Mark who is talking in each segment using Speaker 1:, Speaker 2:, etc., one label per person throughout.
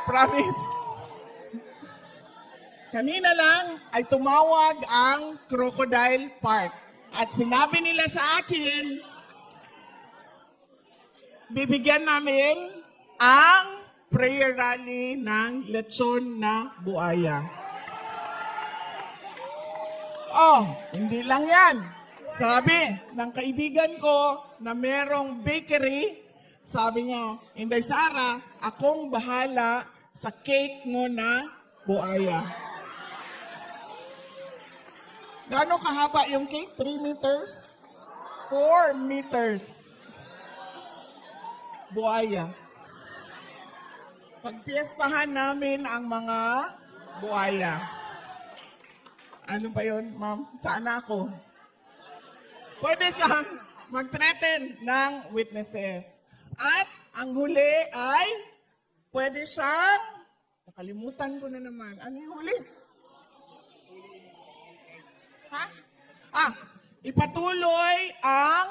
Speaker 1: Promise. Kanina lang ay tumawag ang Crocodile Park. At sinabi nila sa akin, bibigyan namin ang prayer rally ng lechon na buaya. Oh, hindi lang yan. Sabi ng kaibigan ko na merong bakery, sabi niya, Inday Sara, akong bahala sa cake mo na buaya. Gaano kahaba yung cake? 3 meters? 4 meters. Buaya. Pagpiestahan namin ang mga buaya. Ano ba yun, ma'am? Saan ako? Pwede siyang mag-threaten ng witnesses. At ang huli ay pwede siyang, nakalimutan ko na naman. Ano yung huli? Ha? Ipatuloy ang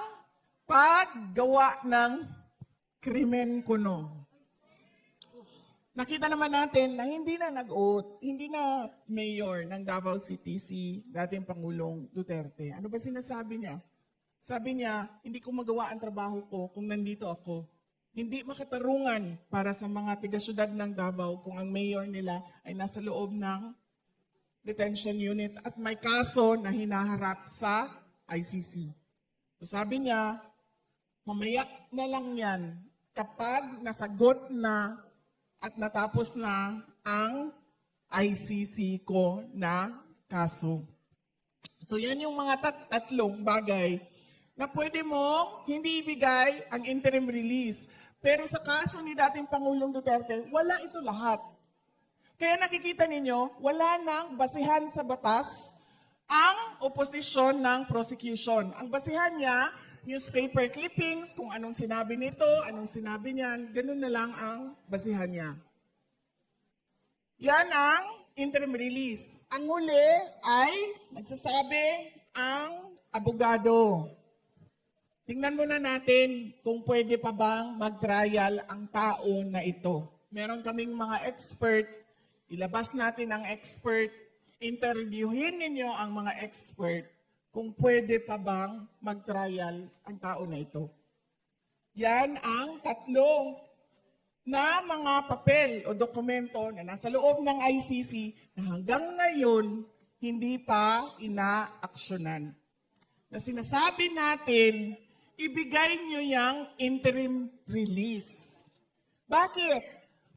Speaker 1: paggawa ng krimen kuno. Nakita naman natin na hindi na nag-oath, hindi na mayor ng Davao City si dating Pangulong Duterte. Ano ba sinasabi niya? Sabi niya, hindi ko magawa ang trabaho ko kung nandito ako. Hindi makatarungan para sa mga tiga-syudad ng Davao kung ang mayor nila ay nasa loob ng detention unit at may kaso na hinaharap sa ICC. So sabi niya, mamaya na lang yan kapag nasagot na at natapos na ang ICC ko na kaso. So yan yung mga tatlong bagay na pwede mong hindi ibigay ang interim release. Pero sa kaso ni dating Pangulong Duterte, wala ito lahat. Kaya nakikita ninyo, wala nang basihan sa batas ang oposisyon ng prosecution. Ang basihan niya, newspaper clippings, kung anong sinabi nito, anong sinabi niyan, ganun na lang ang basihan niya. Yan ang interim release. Ang huli ay nagsasabi ang abogado. Tingnan muna natin kung pwede pa bang mag-trial ang tao na ito. Meron kaming mga expert, ilabas natin ang expert, interviewin ninyo ang mga expert kung pwede pa bang mag-trial ang tao na ito. Yan ang tatlong na mga papel o dokumento na nasa loob ng ICC na hanggang ngayon hindi pa inaaksyonan. Na sinasabi natin, ibigay nyo yung interim release. Bakit?